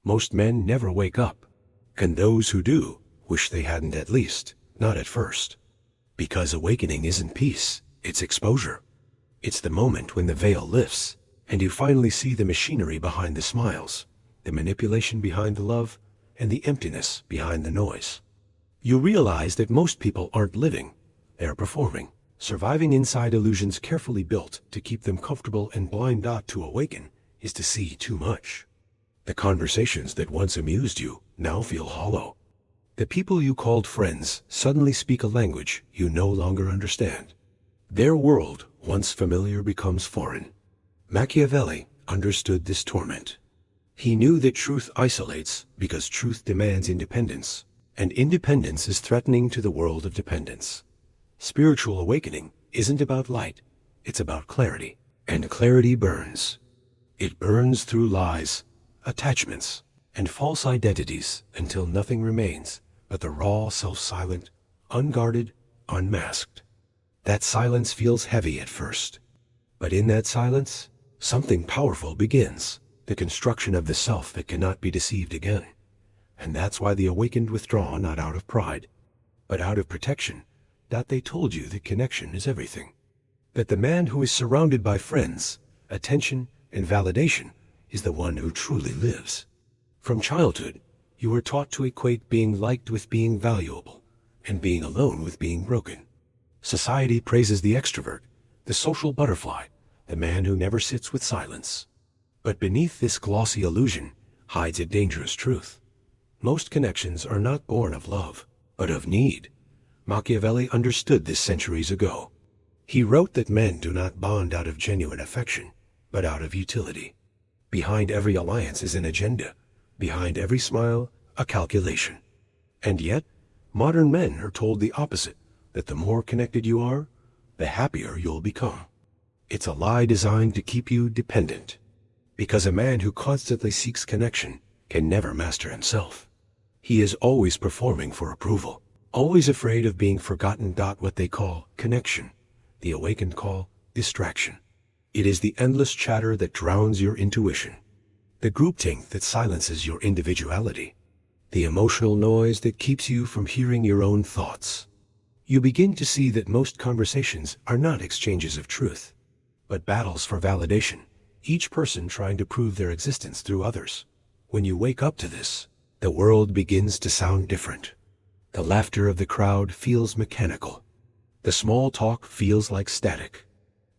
Most men never wake up, and those who do wish they hadn't, at least, not at first. Because awakening isn't peace, it's exposure. It's the moment when the veil lifts, and you finally see the machinery behind the smiles, the manipulation behind the love, and the emptiness behind the noise. You realize that most people aren't living, they're performing, surviving inside illusions carefully built to keep them comfortable and blind. To awaken is to see too much. The conversations that once amused you now feel hollow. The people you called friends suddenly speak a language you no longer understand. Their world, once familiar, becomes foreign. Machiavelli understood this torment. He knew that truth isolates because truth demands independence, and independence is threatening to the world of dependence. Spiritual awakening isn't about light, it's about clarity. And clarity burns. It burns through lies, attachments, and false identities until nothing remains but the raw, self-silent, unguarded, unmasked. That silence feels heavy at first. But in that silence, something powerful begins, the construction of the self that cannot be deceived again. And that's why the awakened withdraw, not out of pride, but out of protection. That they told you that connection is everything. That the man who is surrounded by friends, attention, and validation is the one who truly lives. From childhood, you were taught to equate being liked with being valuable, and being alone with being broken. Society praises the extrovert, the social butterfly, the man who never sits with silence. But beneath this glossy illusion hides a dangerous truth. Most connections are not born of love, but of need. Machiavelli understood this centuries ago. He wrote that men do not bond out of genuine affection, but out of utility. Behind every alliance is an agenda. Behind every smile, a calculation. And yet, modern men are told the opposite, that the more connected you are, the happier you'll become. It's a lie designed to keep you dependent. Because a man who constantly seeks connection can never master himself. He is always performing for approval, always afraid of being forgotten. What they call connection, the awakened call distraction. It is the endless chatter that drowns your intuition, the groupthink that silences your individuality, the emotional noise that keeps you from hearing your own thoughts. You begin to see that most conversations are not exchanges of truth, but battles for validation, each person trying to prove their existence through others. When you wake up to this, the world begins to sound different. The laughter of the crowd feels mechanical. The small talk feels like static.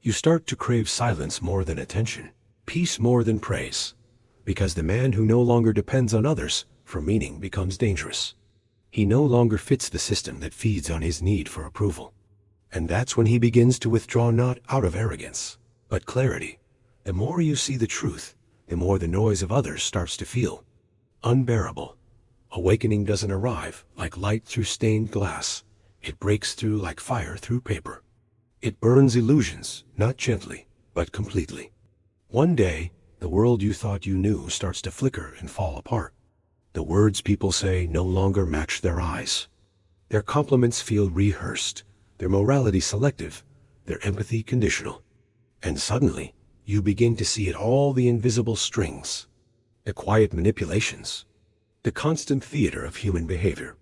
You start to crave silence more than attention, peace more than praise, because the man who no longer depends on others for meaning becomes dangerous. He no longer fits the system that feeds on his need for approval. And that's when he begins to withdraw, not out of arrogance, but clarity. The more you see the truth, the more the noise of others starts to feel unbearable. Awakening doesn't arrive like light through stained glass. It breaks through like fire through paper. It burns illusions, not gently, but completely. One day, the world you thought you knew starts to flicker and fall apart. The words people say no longer match their eyes. Their compliments feel rehearsed, their morality selective, their empathy conditional. And suddenly, you begin to see it all: the invisible strings, the quiet manipulations, the constant theater of human behavior.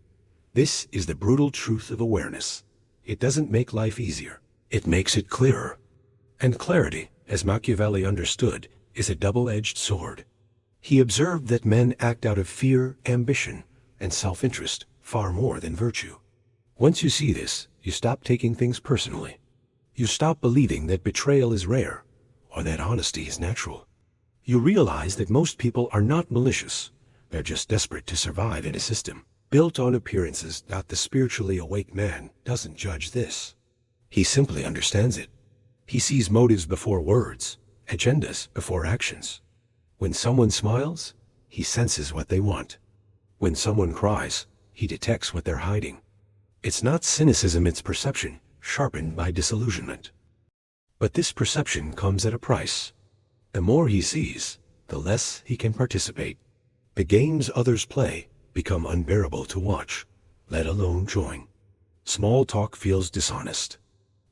This is the brutal truth of awareness. It doesn't make life easier, it makes it clearer. And clarity, as Machiavelli understood, is a double-edged sword. He observed that men act out of fear, ambition, and self-interest far more than virtue. Once you see this, you stop taking things personally. You stop believing that betrayal is rare, or that honesty is natural. You realize that most people are not malicious. They're just desperate to survive in a system built on appearances. The spiritually awake man doesn't judge this. He simply understands it. He sees motives before words, agendas before actions. When someone smiles, he senses what they want. When someone cries, he detects what they're hiding. It's not cynicism, it's perception, sharpened by disillusionment. But this perception comes at a price. The more he sees, the less he can participate. The games others play become unbearable to watch, let alone join. Small talk feels dishonest.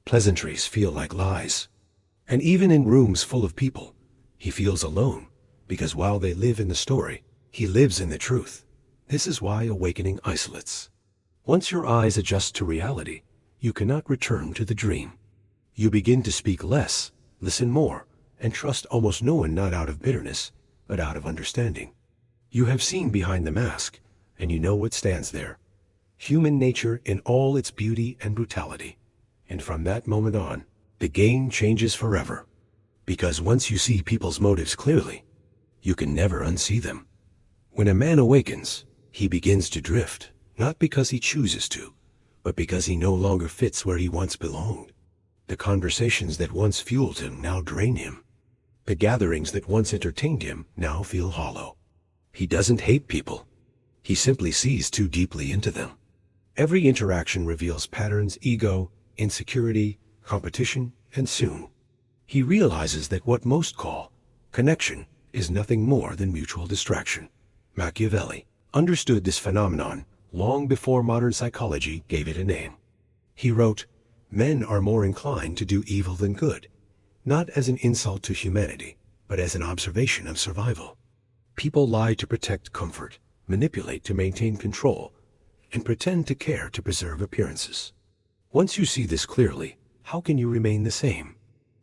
Pleasantries feel like lies. And even in rooms full of people, he feels alone, because while they live in the story, He lives in the truth. This is why awakening isolates. Once your eyes adjust to reality, you cannot return to the dream. You begin to speak less, listen more, and trust almost no one, not out of bitterness, but out of understanding. You have seen behind the mask, and you know what stands there. Human nature in all its beauty and brutality. And from that moment on, the game changes forever. Because once you see people's motives clearly, you can never unsee them. When a man awakens, he begins to drift, not because he chooses to, but because he no longer fits where he once belonged. The conversations that once fueled him now drain him. The gatherings that once entertained him now feel hollow. He doesn't hate people. He simply sees too deeply into them. Every interaction reveals patterns, ego, insecurity, competition, and soon he realizes that what most call connection is nothing more than mutual distraction. Machiavelli understood this phenomenon long before modern psychology gave it a name. He wrote, "Men are more inclined to do evil than good, not as an insult to humanity, but as an observation of survival. People lie to protect comfort, manipulate to maintain control, and pretend to care to preserve appearances." Once you see this clearly, how can you remain the same?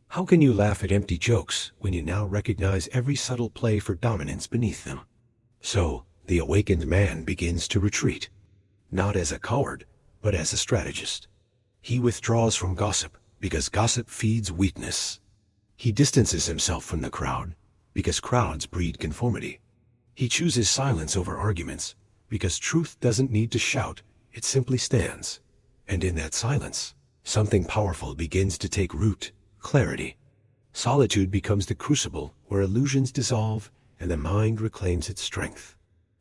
How can you laugh at empty jokes when you now recognize every subtle play for dominance beneath them? So, the awakened man begins to retreat, not as a coward, but as a strategist. He withdraws from gossip because gossip feeds weakness. He distances himself from the crowd because crowds breed conformity. He chooses silence over arguments because truth doesn't need to shout, it simply stands. And in that silence, something powerful begins to take root: clarity. Solitude becomes the crucible where illusions dissolve and the mind reclaims its strength.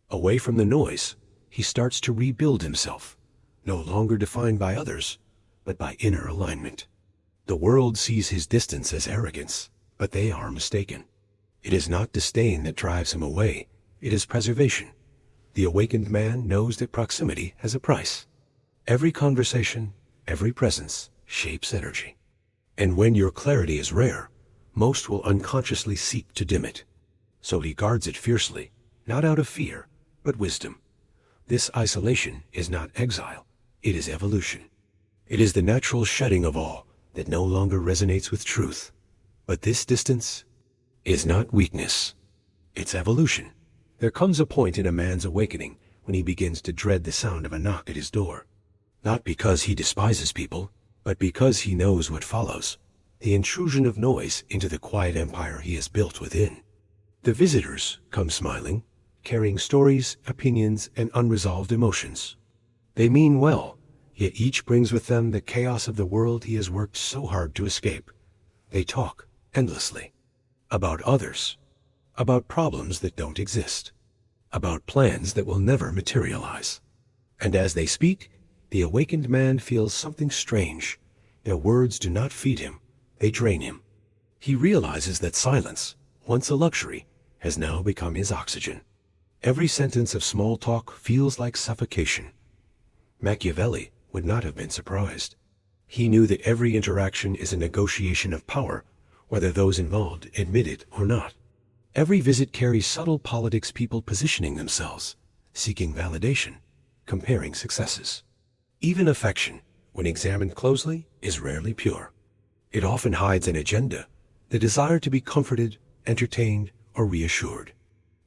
Away from the noise, he starts to rebuild himself, no longer defined by others, but by inner alignment. The world sees his distance as arrogance, but they are mistaken. It is not disdain that drives him away, it is preservation. The awakened man knows that proximity has a price. Every conversation, every presence shapes energy. And when your clarity is rare, most will unconsciously seek to dim it. So he guards it fiercely, not out of fear, but wisdom. This isolation is not exile, it is evolution. It is the natural shedding of all that no longer resonates with truth. But this distance is not weakness, it's evolution. There comes a point in a man's awakening when he begins to dread the sound of a knock at his door. Not because he despises people, but because he knows what follows: the intrusion of noise into the quiet empire he has built within. The visitors come smiling, carrying stories, opinions, and unresolved emotions. They mean well, yet each brings with them the chaos of the world he has worked so hard to escape. They talk endlessly. About others. About problems that don't exist. About plans that will never materialize. And as they speak, the awakened man feels something strange. Their words do not feed him, they drain him. He realizes that silence, once a luxury, has now become his oxygen. Every sentence of small talk feels like suffocation. Machiavelli would not have been surprised. He knew that every interaction is a negotiation of power, whether those involved admit it or not. Every visit carries subtle politics, people positioning themselves, seeking validation, comparing successes. Even affection, when examined closely, is rarely pure. It often hides an agenda, the desire to be comforted, entertained, or reassured.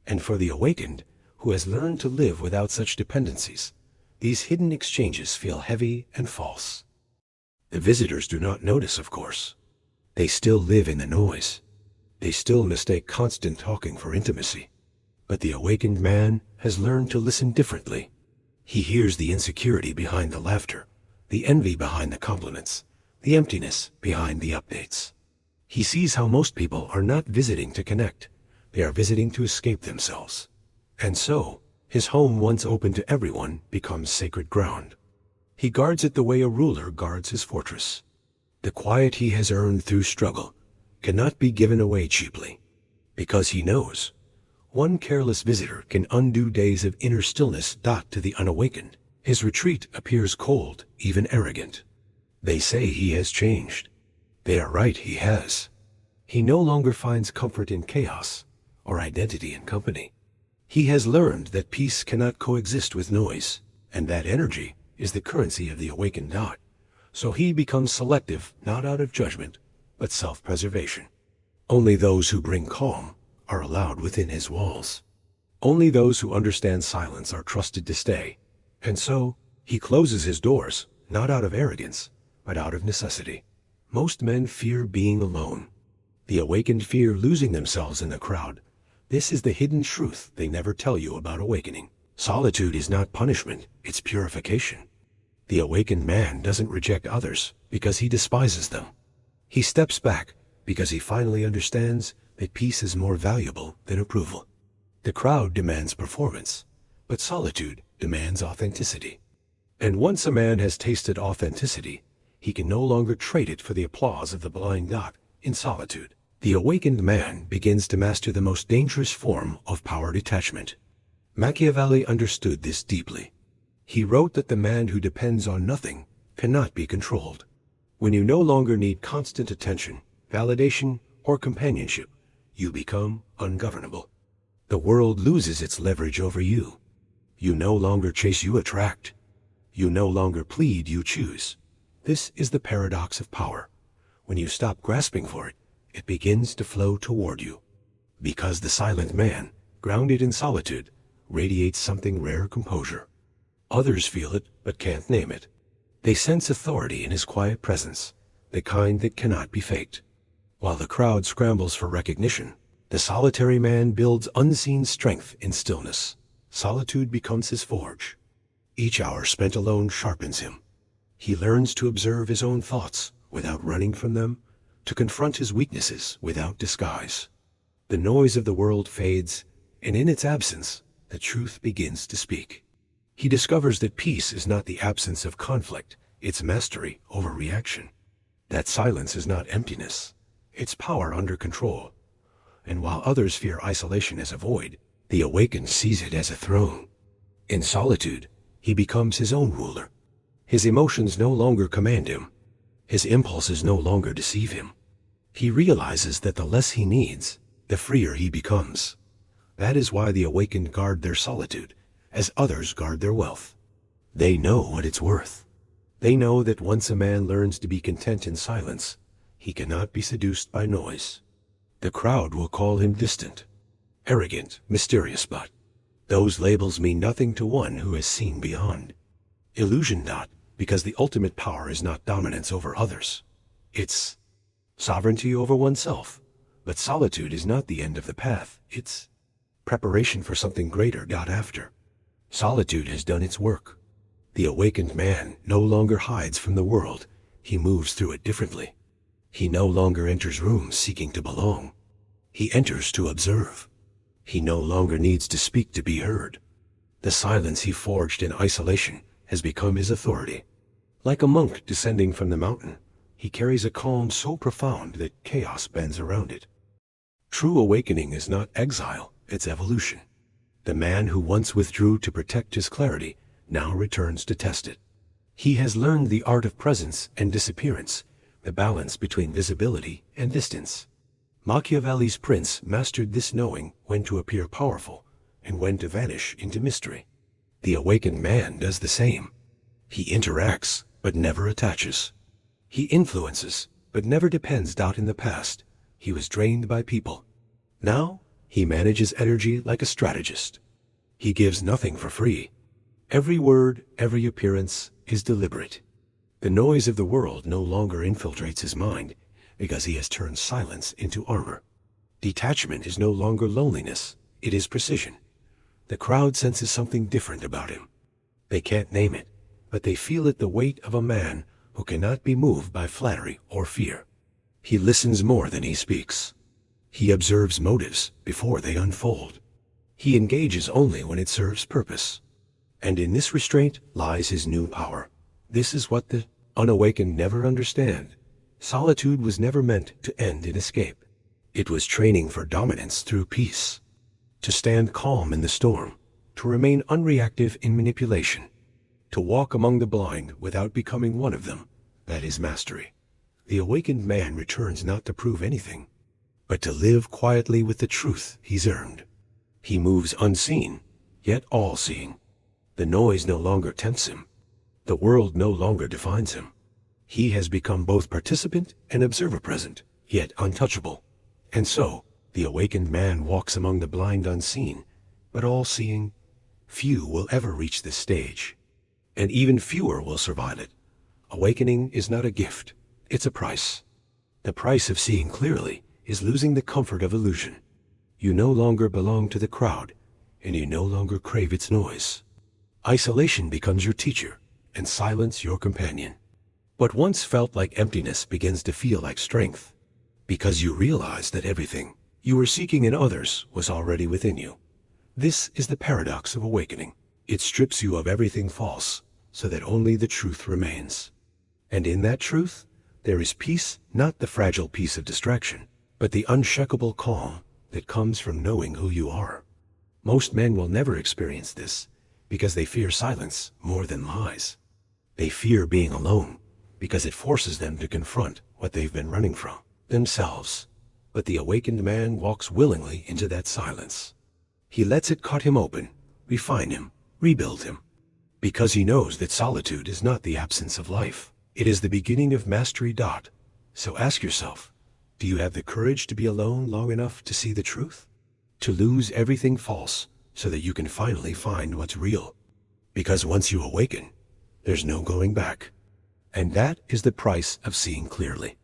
And for the awakened, who has learned to live without such dependencies, these hidden exchanges feel heavy and false. The visitors do not notice, of course. They still live in the noise. They still mistake constant talking for intimacy. But the awakened man has learned to listen differently. He hears the insecurity behind the laughter, the envy behind the compliments, the emptiness behind the updates. He sees how most people are not visiting to connect. They are visiting to escape themselves. And so, his home, once open to everyone, becomes sacred ground. He guards it the way a ruler guards his fortress. The quiet he has earned through struggle cannot be given away cheaply, because he knows one careless visitor can undo days of inner stillness. To the unawakened, his retreat appears cold, even arrogant. They say he has changed. They are right, he has. He no longer finds comfort in chaos or identity in company. He has learned that peace cannot coexist with noise, and that energy is the currency of the awakened God. So he becomes selective, not out of judgment, but self-preservation. Only those who bring calm are allowed within his walls. Only those who understand silence are trusted to stay. And so, he closes his doors, not out of arrogance, but out of necessity. Most men fear being alone. The awakened fear losing themselves in the crowd. This is the hidden truth they never tell you about awakening. Solitude is not punishment, it's purification. The awakened man doesn't reject others because he despises them. He steps back because he finally understands that peace is more valuable than approval. The crowd demands performance, but solitude demands authenticity. And once a man has tasted authenticity, he can no longer trade it for the applause of the blind God. In solitude, the awakened man begins to master the most dangerous form of power detachment. Machiavelli understood this deeply. He wrote that the man who depends on nothing cannot be controlled. When you no longer need constant attention, validation, or companionship, you become ungovernable. The world loses its leverage over you. You no longer chase, you attract. You no longer plead, you choose. This is the paradox of power. When you stop grasping for it, it begins to flow toward you. Because the silent man, grounded in solitude, radiates something rare: composure. Others feel it, but can't name it. They sense authority in his quiet presence, the kind that cannot be faked. While the crowd scrambles for recognition, the solitary man builds unseen strength in stillness. Solitude becomes his forge. Each hour spent alone sharpens him. He learns to observe his own thoughts without running from them, to confront his weaknesses without disguise. The noise of the world fades, and in its absence, the truth begins to speak. He discovers that peace is not the absence of conflict, it's mastery over reaction. That silence is not emptiness, it's power under control. And while others fear isolation as a void, the awakened sees it as a throne. In solitude, he becomes his own ruler. His emotions no longer command him. His impulses no longer deceive him. He realizes that the less he needs, the freer he becomes. That is why the awakened guard their solitude, as others guard their wealth. They know what it's worth. They know that once a man learns to be content in silence, he cannot be seduced by noise. The crowd will call him distant, arrogant, mysterious, but those labels mean nothing to one who has seen beyond. Illusion not, because the ultimate power is not dominance over others. It's sovereignty over oneself. But solitude is not the end of the path. It's preparation for something greater got after. Solitude has done its work. The awakened man no longer hides from the world. He moves through it differently. He no longer enters rooms seeking to belong. He enters to observe. He no longer needs to speak to be heard. The silence he forged in isolation has become his authority. Like a monk descending from the mountain, he carries a calm so profound that chaos bends around it. True awakening is not exile, it's evolution. The man who once withdrew to protect his clarity now returns to test it. He has learned the art of presence and disappearance, the balance between visibility and distance. Machiavelli's prince mastered this, knowing when to appear powerful and when to vanish into mystery. The awakened man does the same. He interacts, but never attaches. He influences, but never depends out in the past. He was drained by people. Now, he manages energy like a strategist. He gives nothing for free. Every word, every appearance is deliberate. The noise of the world no longer infiltrates his mind because he has turned silence into armor. Detachment is no longer loneliness, it is precision. The crowd senses something different about him. They can't name it, but they feel it, the weight of a man who cannot be moved by flattery or fear. He listens more than he speaks. He observes motives before they unfold. He engages only when it serves purpose. And in this restraint lies his new power. This is what the unawakened never understand. Solitude was never meant to end in escape. It was training for dominance through peace. To stand calm in the storm, to remain unreactive in manipulation, to walk among the blind without becoming one of them, that is mastery. The awakened man returns not to prove anything, but to live quietly with the truth he's earned. He moves unseen, yet all-seeing. The noise no longer tempts him. The world no longer defines him. He has become both participant and observer present, yet untouchable. And so, the awakened man walks among the blind unseen, but all-seeing. Few will ever reach this stage, and even fewer will survive it. Awakening is not a gift, it's a price. The price of seeing clearly is losing the comfort of illusion. You no longer belong to the crowd, and you no longer crave its noise. Isolation becomes your teacher, and silence your companion. What once felt like emptiness begins to feel like strength, because you realize that everything you were seeking in others was already within you. This is the paradox of awakening. It strips you of everything false, so that only the truth remains. And in that truth, there is peace, not the fragile peace of distraction, but the unshakable calm that comes from knowing who you are. Most men will never experience this, because they fear silence more than lies. They fear being alone, because it forces them to confront what they've been running from, themselves. But the awakened man walks willingly into that silence. He lets it cut him open, refine him, rebuild him. Because he knows that solitude is not the absence of life. It is the beginning of mastery. So ask yourself, do you have the courage to be alone long enough to see the truth? To lose everything false so that you can finally find what's real? Because once you awaken, there's no going back. And that is the price of seeing clearly.